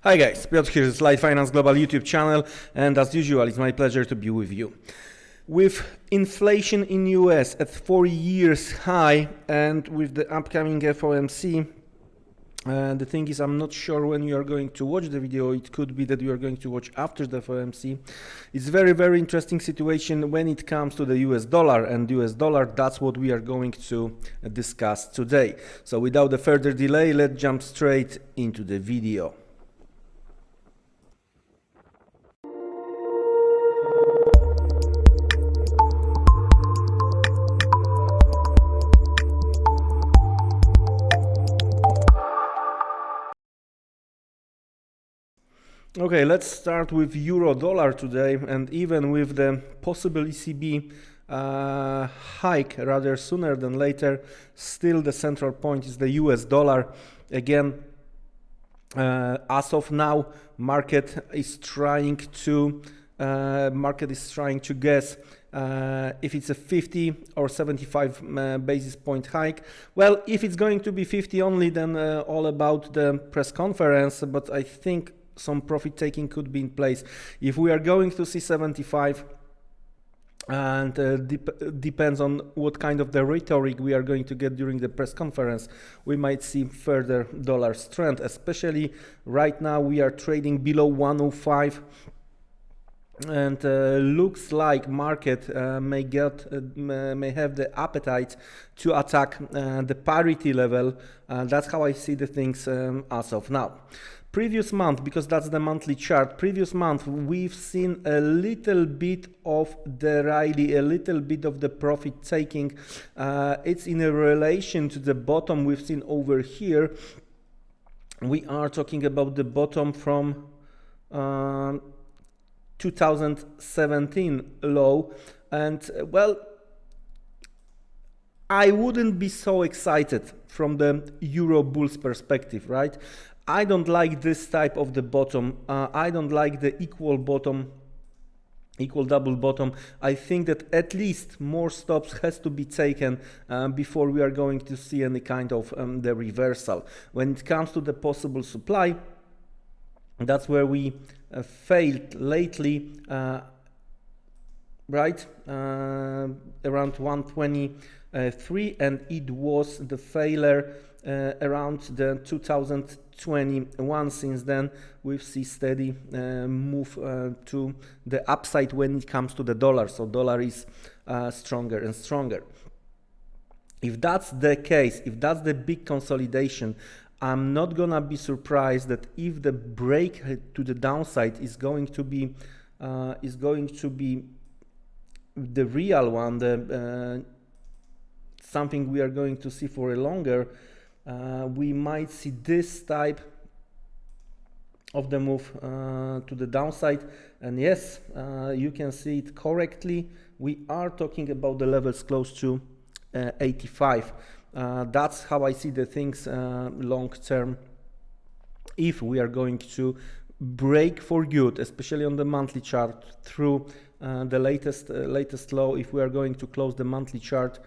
Hi guys, Piotr here, is LiteFinance Global YouTube channel, and as usual, it's my pleasure to be with you. With inflation in US at 4 years high and with the upcoming FOMC, the thing is, I'm not sure when you are going to watch the video. It could be that you are going to watch after the FOMC. It's very interesting situation when it comes to the US dollar and US dollar. That's what we are going to discuss today. So without a further delay, let's jump straight into the video. Okay, let's start with euro dollar today, and even with the possible ECB hike rather sooner than later, still the central point is the US dollar. Again, as of now, market is trying to guess if it's a 50 or 75 basis point hike. Well, if it's going to be 50 only, then all about the press conference, but I think some profit taking could be in place. If we are going to see 75, and depends on what kind of the rhetoric we are going to get during the press conference, we might see further dollar strength. Especially right now we are trading below 105, and looks like market may have the appetite to attack the parity level. That's how I see the things as of now. Previous month, because that's the monthly chart, previous month we've seen a little bit of the rally, a little bit of the profit taking. It's in a relation to the bottom we've seen over here. We are talking about the bottom from 2017 low, and well, I wouldn't be so excited from the Euro bulls perspective, right? I don't like this type of the bottom. I don't like the equal bottom, equal double bottom. I think that at least more stops has to be taken before we are going to see any kind of the reversal. When it comes to the possible supply, that's where we failed lately, right? Around 123, and it was the failure around the 2021. Since then we've seen steady move to the upside when it comes to the dollar. So dollar is stronger and stronger. If that's the case, if that's the big consolidation, I'm not gonna be surprised that if the break to the downside is going to be the real one, the something we are going to see for a longer, we might see this type of the move to the downside. And yes, you can see it correctly. We are talking about the levels close to 85. That's how I see the things long term. If we are going to break for good, especially on the monthly chart, through the latest low, if we are going to close the monthly chart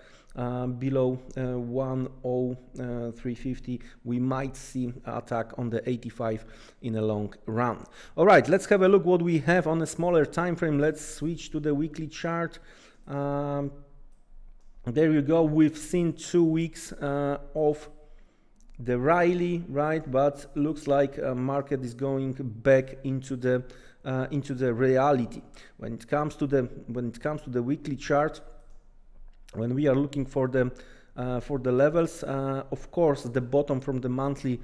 below 10350, we might see attack on the 85 in a long run. All right, let's have a look what we have on a smaller time frame. Let's switch to the weekly chart. There you go. We've seen 2 weeks of the rally, right? But looks like market is going back into the reality. When it comes to the weekly chart, when we are looking for the levels, of course the bottom from the monthly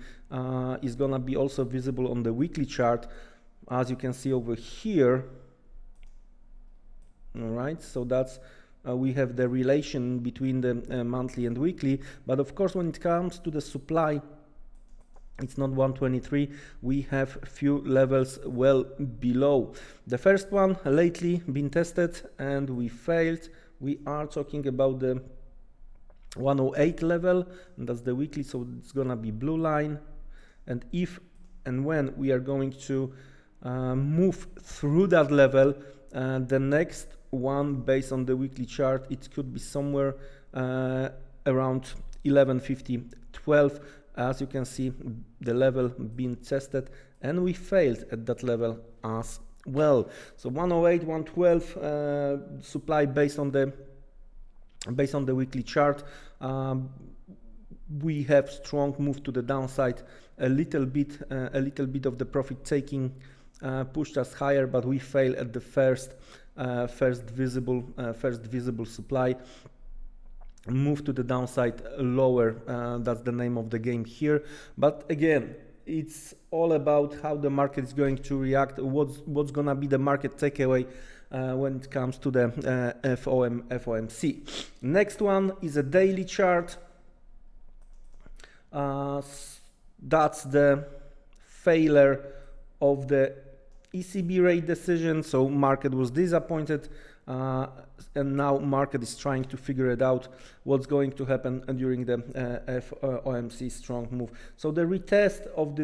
is gonna be also visible on the weekly chart, as you can see over here. All right, so that's we have the relation between the monthly and weekly. But of course, when it comes to the supply, it's not 123. We have few levels well below. The first one lately been tested and we failed. We are talking about the 108 level, and that's the weekly, so it's gonna be blue line. And if and when we are going to move through that level, the next one based on the weekly chart, it could be somewhere around 1150, 12. As you can see, the level being tested and we failed at that level as well. So 108, 112 supply based on the weekly chart. We have strong move to the downside, a little bit of the profit taking pushed us higher, but we fail at the first visible supply. Move to the downside lower, that's the name of the game here. But again, it's all about how the market is going to react, what's gonna be the market takeaway when it comes to the FOMC. Next one is a daily chart. That's the failure of the ECB rate decision. So market was disappointed, and now market is trying to figure it out what's going to happen during the FOMC strong move. So the retest of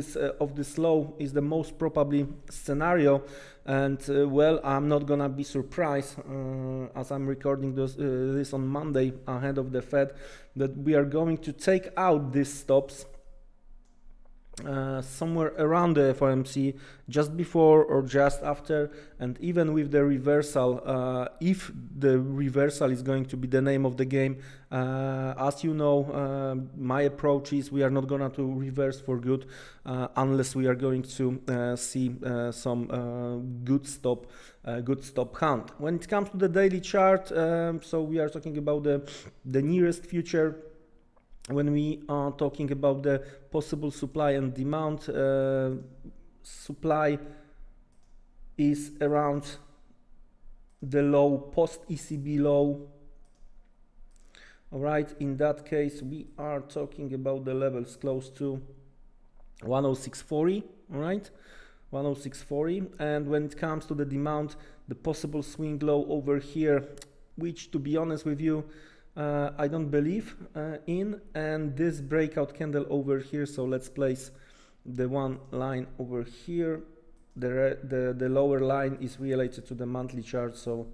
this low is the most probably scenario, and well, I'm not gonna be surprised as I'm recording this on Monday ahead of the Fed, that we are going to take out these stops somewhere around the FOMC, just before or just after. And even with the reversal, if the reversal is going to be the name of the game, as you know, my approach is we are not gonna to reverse for good unless we are going to see some good stop hunt. When it comes to the daily chart, so we are talking about the nearest future. When we are talking about the possible supply and demand, supply is around the low, post ECB low. All right, in that case, we are talking about the levels close to 106.40, all right, 106.40. And when it comes to the demand, the possible swing low over here, which, to be honest with you, I don't believe in, and this breakout candle over here. So let's place the one line over here. The lower line is related to the monthly chart, so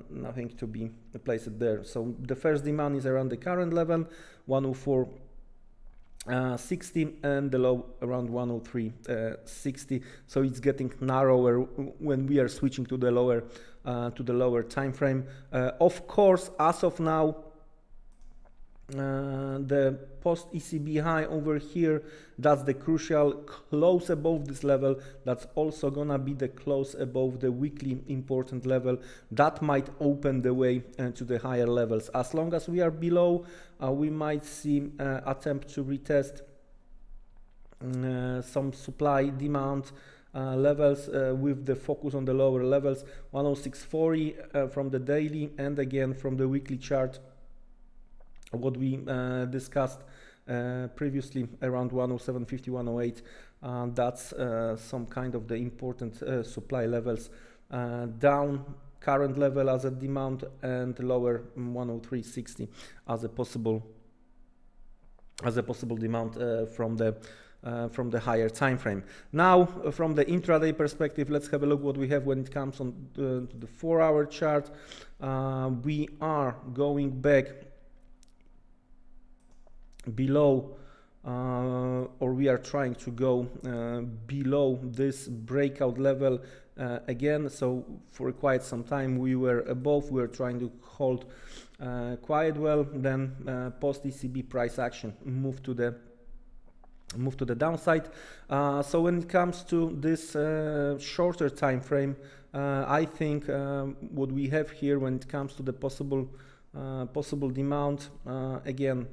nothing to be placed there. So the first demand is around the current level, 104.60, and the low around 103.60. So it's getting narrower when we are switching to the lower time frame. Of course, as of now, the post ECB high over here, that's the crucial close above this level. That's also gonna be the close above the weekly important level. That might open the way to the higher levels. As long as we are below, we might see attempt to retest some supply demand levels with the focus on the lower levels, 106.40 from the daily, and again from the weekly chart, what we discussed previously around 107.50, 108. That's some kind of the important supply levels, down current level as a demand, and lower 103.60 as a possible demand from the higher time frame. Now, from the intraday perspective, let's have a look what we have when it comes on to the 4-hour chart. We are going back below, or we are trying to go below this breakout level again. So for quite some time we were above, we were trying to hold quite well, then post ECB price action move to the downside. So when it comes to this shorter time frame, I think what we have here when it comes to the possible demand, again,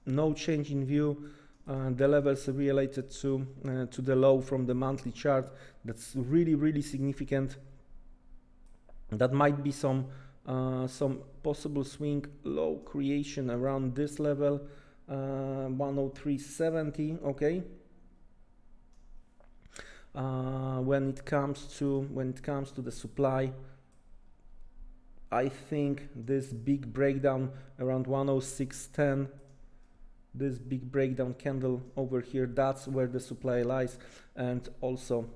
no change in view. The levels related to the low from the monthly chart, that's really significant. That might be some possible swing low creation around this level, 103.70. okay. When it comes to the supply, I think this big breakdown around 106.10, this big breakdown candle over here, that's where the supply lies, and also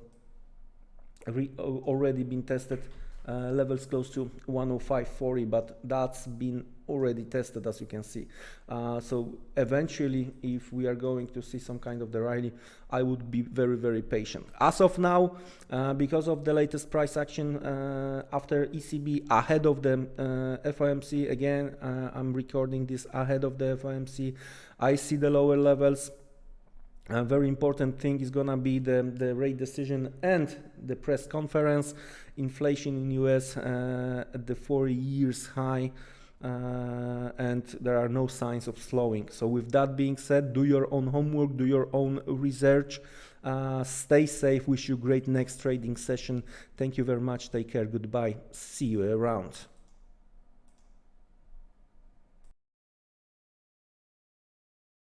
already been tested levels close to 105.40, but that's been already tested, as you can see. So eventually, if we are going to see some kind of the rally, I would be very, very patient. As of now, because of the latest price action after ECB, ahead of the FOMC, again, I'm recording this ahead of the FOMC, I see the lower levels. A very important thing is gonna be the rate decision and the press conference. Inflation in US at the 4 years high, and there are no signs of slowing. So with that being said, do your own homework, do your own research, stay safe, wish you great next trading session. Thank you very much, take care, goodbye, see you around.